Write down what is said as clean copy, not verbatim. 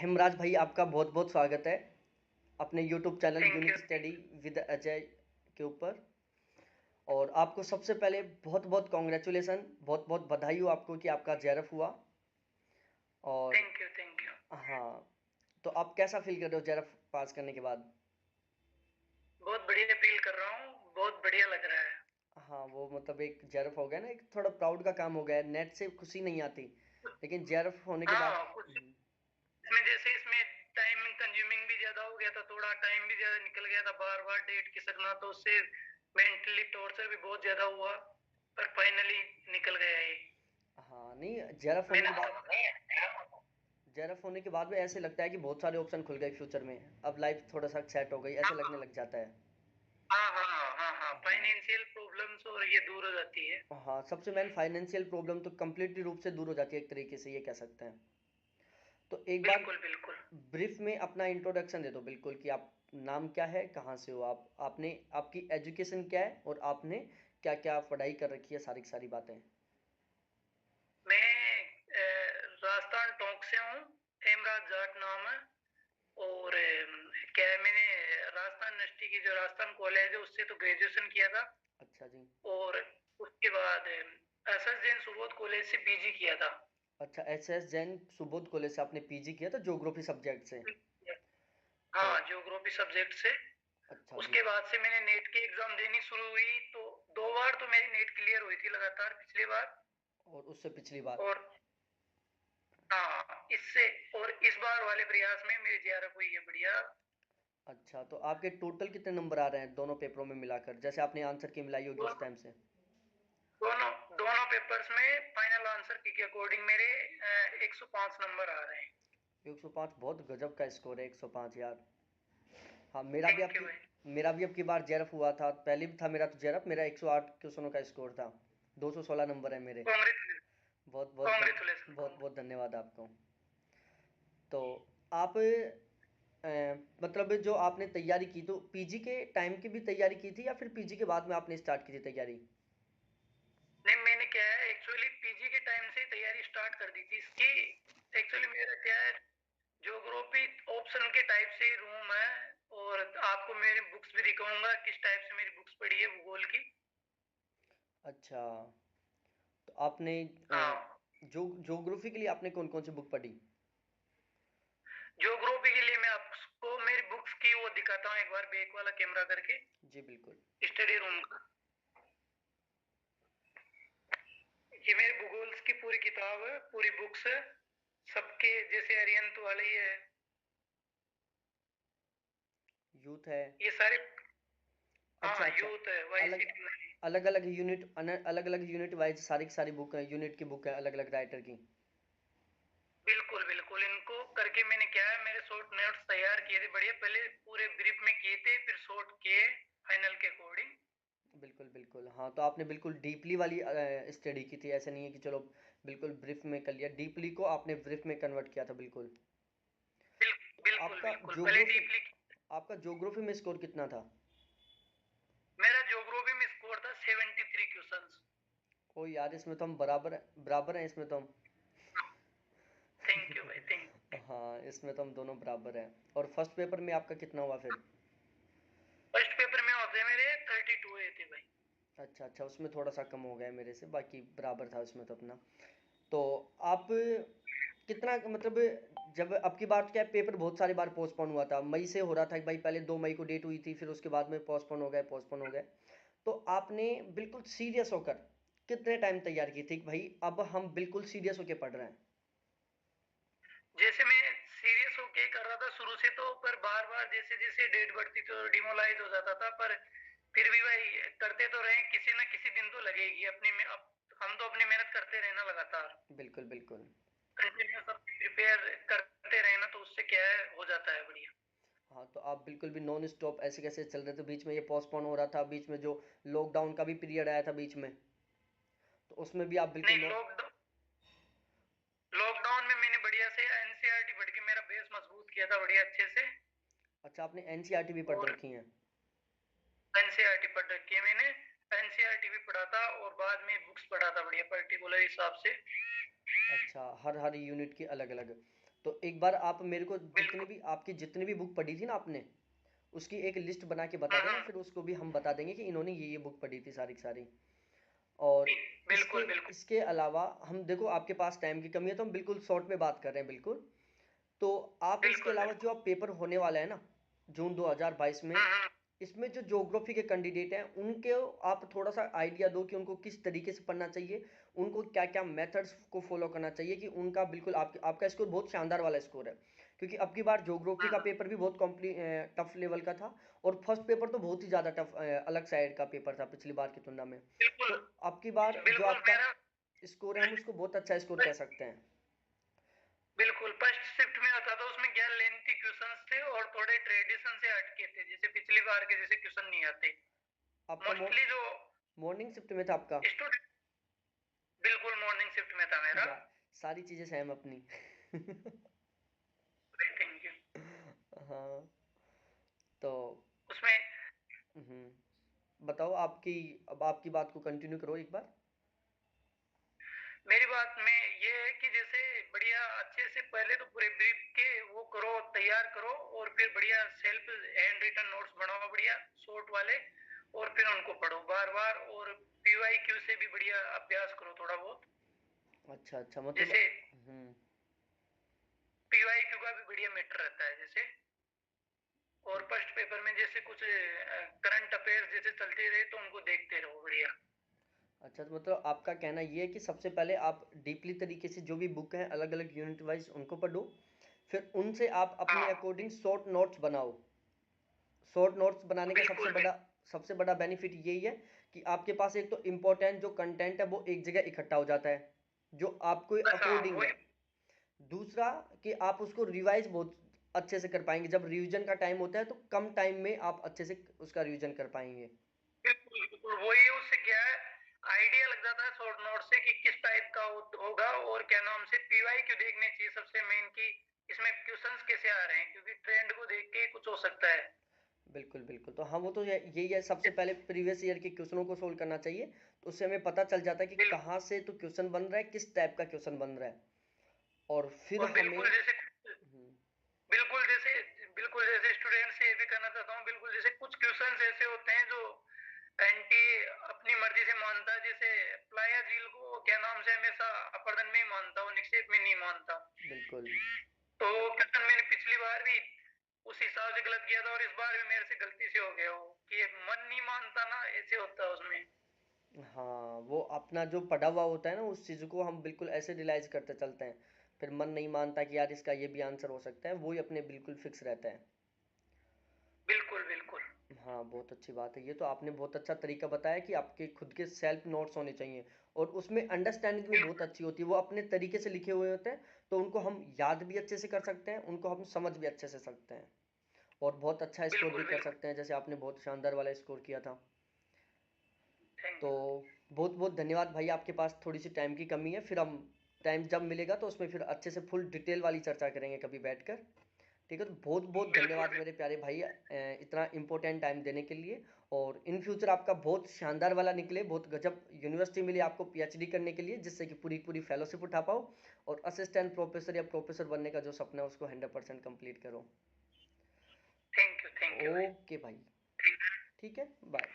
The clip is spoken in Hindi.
हेमराज भाई, आपका बहुत बहुत स्वागत है अपने YouTube channel thank you. Unique study with Ajay के ऊपर। और आपको सबसे पहले बहुत बहुत कॉन्ग्रेचुलेसन, बहुत बहुत बधाई हो आपको कि आपका जेआरएफ हुआ। और थैंक यू। Thank you. हाँ, तो आप कैसा फील कर रहे हो जेआरएफ पास करने के बाद? बहुत बढ़िया फील कर रहा हूँ, बहुत बढ़िया लग रहा है। हाँ, वो मतलब एक जेआरएफ हो गया ना, एक थोड़ा प्राउड का काम हो गया है। नेट से खुशी नहीं आती, लेकिन जेआरएफ होने के बाद। हाँ, कुछ इसमें जैसे इसमें टाइम कंज्यूमिंग भी ज्यादा हो गया था, थोड़ा टाइम भी ज्यादा निकल गया था, बार बार डेट खिसकना, तो उससे मेंटली टॉर्चर भी बहुत ज्यादा हुआ, पर फाइनली निकल गया ये। हाँ, नहीं, जेआरएफ होने के मैंने बाद, जेआरएफ होने के बाद में ऐसे लगता है कि बहुत सारे ऑप्शन खुल गए फ्यूचर में। अब लाइफ थोड़ा सा सेट हो गई, ऐसे लगने हाँ लग जाता है। हाँ हाँ हाँ हाँ हाँ, हाँ। फाइनेंशियल प्रॉब्लम्स और ये दूर हो जाती है। हाँ, सबसे मेन फाइनेंशियल प्रॉब्लम तो कंप्लीटली रूप से दूर हो जाती है, एक तरीके से ये कह सकते हैं। तो एक बार बिल्कुल बिल्कुल। ब्रीफ में अपना इंट्रोडक्शन दे दो बिल्कुल, कि आप नाम क्या है, कहाँ से हो आप, आपने आपकी एजुकेशन क्या है, और आपने क्या क्या पढ़ाई कर रखी है, सारी की सारी बातें। मैं राजस्थान टोंक से हूँ, हेमराज जाट नाम है। और क्या है, मैंने राजस्थान यूनिवर्सिटी की जो राजस्थान कॉलेज है उससे तो ग्रेजुएशन किया था। अच्छा जी। और उसके बाद S S Jain Subodh college से पीजी किया था। अच्छा, H S Jain Subodh college से आपने पीजी किया था, ज्योग्राफी सब्जेक्ट से? हाँ, और ज्योग्राफी सब्जेक्ट से। अच्छा जी। उसके बाद से मैंने नेट की एग्जाम देनी शुरू हुई, तो 2 बार तो मेरी नेट क्लियर हुई थी लगातार, पिछली बार। और उससे पिछली बार? और हाँ, इससे और इस बार वाले प्रयास में मेरी जेआरएफ हुई है, बढ़िया। अच्छा, तो आपके टोटल कितने नंबर आ रहे हैं दोनों पेपरों में मिलाकर, जैसे आपने आंसर की मिलाई होगी उस दोनों टाइम से? दोनों दोनों पेपर्स में फाइनल आंसर के अकॉर्डिंग मेरे 105 नंबर आ रहे हैं। 105? बहुत गजब का स्कोर है 105 यार। हाँ, थैंक यू भाई। मेरा भी अब की बार जेआरएफ हुआ था, पहले भी था मेरा तो जेआरएफ, मेरा 108 क्वेश्चनों का स्कोर था। 216 नंबर है मेरे। कांग्रेचुलेसन। बहुत बहुत कांग्रेचुलेसन। बहुत बहुत धन्यवाद आपको। तो आप मतलब जो आपने तैयारी की, तो पीजी के टाइम की भी तैयारी की थी, या फिर पीजी के बाद में आपने स्टार्ट की थी तैयारी? नहीं, मैंने क्या है, एक्चुअली पीजी के टाइम से तैयारी स्टार्ट कर दी थी इसकी। एक्चुअली मेरा क्या है, ज्योग्राफी ऑप्शन के टाइप से रूम है। और आपको मेरी बुक्स भी दिखाऊंगा, किस टाइप से मेरी बुक्स पढ़ी है भूगोल की। अच्छा, तो आपने हाँ, जो ज्योग्राफी के लिए आपने कौन कौन सी बुक पढ़ी? ज्योग्राफी के लिए मैं आपको मेरी बुक्स की वो दिखाता हूँ एक बार, बैक वाला कैमरा करके, जी बिल्कुल। स्टडी रूम का। ये मेरी भूगोल्स की पूरी किताब है, पूरी बुक्स है सबके, जैसे अरियंत वाले ही है। यूथ है? ये सारे। अच्छा हाँ, अच्छा। यूथ है, वाई अलग सी टी। अलग अलग यूनिट, अलग अलग यूनिट वाइज सारी की सारी बुक है, यूनिट की बुक है अलग अलग राइटर की। बिल्कुल बिल्कुल, इनको करके मैंने क्या है, मेरे शॉर्ट नोट्स तैयार किए थे बढ़िया, पहले पूरे ब्रीफ में किए थे, फिर शॉर्ट किए फाइनल के अकॉर्डिंग। बिल्कुल बिल्कुल। हाँ, तो आपने बिल्कुल डीपली वाली स्टडी की थी, ऐसे नहीं है कि चलो बिल्कुल ब्रीफ में कर लिया, डीपली को आपने ब्रीफ में कन्वर्ट किया था बिल्कुल। तो बिल्कुल आपका बिल्कुल, पहले ज्योग्राफी, डीपली। आपका ज्योग्राफी में स्कोर कितना था? मेरा ज्योग्राफी में स्कोर था 73 क्वेश्चंस। ओ यार, इसमें तो हम बराबर हैं इसमें तो हम। थैंक यू भाई, थैंक। हाँ, इसमें तो हम दोनों बराबर हैं। और फर्स्ट पेपर में आपका कितना हुआ फिर? फर्स्ट पेपर में होते मेरे 32 हुए थे भाई। अच्छा अच्छा, उसमें थोड़ा सा कम हो गया है मेरे से, बाकी बराबर था उसमें तो अपना। तो आप कितना मतलब, जब अब की बात क्या है, पेपर बहुत सारी बार पोस्टपोन हुआ था, मई से हो रहा था कि भाई पहले 2 मई को डेट हुई थी, फिर उसके बाद में पोस्टपोन हो गए। तो आपने बिल्कुल सीरियस होकर कितने टाइम तैयार की थी कि भाई अब हम बिल्कुल सीरियस होकर पढ़ रहे हैं? जैसे मैं सीरियस होके कर रहा था शुरू से, तो पर बार बार जैसे जैसे डेट बढ़ती तो डिमोलाइज हो जाता था, पर फिर भी भाई करते तो रहे, किसी ना किसी दिन तो लगेगी अपनी में, हम तो अपनी मेहनत करते रहना लगातार, बिल्कुल बिल्कुल। कंटिन्यूस प्रिपेयर करते रहे ना, तो उससे क्या है, हो जाता है बढ़िया। हाँ, तो आप बिल्कुल भी नॉन स्टॉप ऐसे कैसे चल रहे थे, बीच में ये पोस्टपोन हो रहा था, बीच में जो लॉकडाउन का भी पीरियड आया था बीच में, तो उसमें भी आप बिल्कुल नहीं, लॉकडाउन में मैंने बढ़िया से एनसीईआरटी पढ़ के मेरा बेस मजबूत किया था बढ़िया अच्छे से। अच्छा, आपने एनसीईआरटी भी पढ़ और रखी है? एनसीईआरटी पढ़ रखी है मैंने, एनसीईआरटी भी पढ़ा था और बाद में बुक्स पढ़ा था बढ़िया पर्टिकुलर हिसाब से। अच्छा, हर हर यूनिट की अलग अलग। तो एक बार आप मेरे को बिल्कुल। जितनी भी बुक पढ़ी थी ना आपने, उसकी एक लिस्ट बना के बता देना, फिर उसको भी हम बता देंगे कि इन्होंने ये बुक पढ़ी थी सारी की सारी। और इसके बिल्कुल बिल्कुल। इसके अलावा हम देखो आपके पास टाइम की कमी है तो हम बिल्कुल शॉर्ट में बात कर रहे हैं बिल्कुल। तो आप इसके बिल्कुल अलावा जो बिल्कुल। आप पेपर होने वाला है ना जून 2022 में, हम्म। इसमें जो ज्योग्राफी के कैंडिडेट हैं उनके आप थोड़ा सा आइडिया दो कि उनको किस तरीके से पढ़ना चाहिए, उनको क्या क्या मेथड्स को फॉलो करना चाहिए कि उनका बिल्कुल आपका स्कोर बहुत शानदार वाला स्कोर है। क्योंकि अब की बार ज्योग्राफी का हम्म। पेपर भी बहुत टफ लेवल का था, और फर्स्ट पेपर तो बहुत ही ज़्यादा टफ अलग साइड का पेपर था पिछली बार की तुलना में। बिल्कुल तो अब की बार जो बिल्कुल। आपका मेरा स्कोर है हम उसको बहुत अच्छा स्कोर कह सकते हैं। बिल्कुल फर्स्ट शिफ्ट में आता था, उसमें क्या लेंथी क्वेश्चंस थे और थोड़े ट्रेडिशन से हटके थे, जैसे पिछली बार के जैसे क्वेश्चन नहीं आते आपका मोस्टली जो मॉर्निंग शिफ्ट में था आपका? स्टूडेंट। बिल्कुल मॉर्निंग शिफ्ट में था मेरा। यार सारी चीजें सेम अपनी। Thank you. हाँ। तो उसमें बताओ आपकी, अब आपकी बात को कंटिन्यू करो एक बार। मेरी बात में ये है कि जैसे बढ़िया अच्छे से पहले तो पूरे ब्रीफ के वो करो, तैयार करो, और फिर बढ़िया सेल्फ हैंड रिटन नोट्स बनाओ बढ़िया शॉर्ट वाले, और फिर उनको पढ़ो बार बार, और पीवाईक्यू से भी बढ़िया अभ्यास करो थोड़ा बहुत। अच्छा अच्छा, मतलब जैसे पीवाईक्यू का भी बढ़िया मैटर रहता है जैसे, और फर्स्ट पेपर में जैसे कुछ करंट अफेयर्स जैसे चलते रहे तो उनको देखते रहो बढ़िया। अच्छा, तो मतलब आपका कहना ये है कि सबसे पहले आप डीपली तरीके से जो भी बुक है अलग अलग यूनिट वाइज उनको पढ़ो, फिर उनसे आप अपने हाँ अकॉर्डिंग शॉर्ट नोट्स बनाओ। शॉर्ट नोट्स बनाने का बिल्कुल सबसे बड़ा बेनिफिट यही है कि आपके पास एक तो इम्पोर्टेंट जो कंटेंट है वो एक जगह इकट्ठा हो जाता है जो आपको बस हाँ अकॉर्डिंग वही। है। दूसरा कि आप उसको रिवाइज बहुत अच्छे से कर पाएंगे, जब रिवीजन का टाइम होता है तो कम टाइम में आप अच्छे से उसका रिवीजन कर पाएंगे। बिल्कुल बिल्कुल वही, उससे क्या है आइडिया लग जाता है शॉर्ट नोट से कि किस टाइप का होगा, और क्या नाम से पीवाई क्यों देखने चाहिए सबसे मेन की इसमें क्वेश्चंस कैसे आ रहे हैं, क्योंकि ट्रेंड को देख के कुछ हो सकता है। बिल्कुल बिल्कुल, तो हाँ वो तो यही है, सबसे पहले प्रीवियस ईयर के क्वेश्चनों को सोल्व करना चाहिए, तो उससे हमें पता चल जाता है कि बिल्कुल। कहाँ से तो क्वेश्चन बन रहा है, किस टाइप का क्वेश्चन बन रहा है। और फिर और हमें बिल्कुल जैसे बिल्कुल जैसे स्टूडेंट से ये भी करना चाहता हूँ, बिल्कुल जैसे कुछ क्वेश्चंस ऐसे होते हैं जो एंटी अपनी मर्जी से मानता है, जैसे प्लाया झील को क्या नाम से हमेशा अपर्दन में ही मानता हूँ, निक्षेप में नहीं मानता। बिल्कुल। तो क्वेश्चन मैंने पिछली बार भी उस हिसाब से गलत किया था, और इस बार भी मेरे से गलती से हो गया हो कि ये मन नहीं मानता ना, ऐसे होता है उसमें। हाँ वो अपना जो पढ़ा हुआ होता है ना उस चीज़ को हम बिल्कुल ऐसे रियलाइज करते चलते हैं, फिर मन नहीं मानता कि यार इसका ये भी आंसर हो सकता है, वो ही अपने बिल्कुल फिक्स रहता है। बिल्कुल बिल्कुल। हाँ बहुत अच्छी बात है, ये तो आपने बहुत अच्छा तरीका बताया कि आपके खुद के सेल्फ नोट्स होने चाहिए, और उसमें अंडरस्टैंडिंग भी बहुत बिल्कुल अच्छी होती है, वो अपने तरीके से लिखे हुए होते हैं, तो उनको हम याद भी अच्छे से कर सकते हैं, उनको हम समझ भी अच्छे से सकते हैं, और बहुत अच्छा स्कोर भी बिल्कुल। कर बिल्कुल सकते हैं, जैसे आपने बहुत शानदार वाला स्कोर किया था। थैंक तो यू। बहुत बहुत धन्यवाद भाई, आपके पास थोड़ी सी टाइम की कमी है, फिर हम टाइम जब मिलेगा तो उसमें फिर अच्छे से फुल डिटेल वाली चर्चा करेंगे कभी बैठकर। ठीक है, तो बहुत बहुत बिल्कुल धन्यवाद मेरे प्यारे भाई, इतना इम्पोर्टेंट टाइम देने के लिए। और इन फ्यूचर आपका बहुत शानदार वाला निकले, बहुत गजब यूनिवर्सिटी मिली आपको पीएचडी करने के लिए, जिससे कि पूरी पूरी फेलोशिप उठा पाओ, और असिस्टेंट प्रोफेसर या प्रोफेसर बनने का जो सपना है उसको 100% कंप्लीट करो। थैंक यू भाई। ओके भाई। ठीक है, बाय।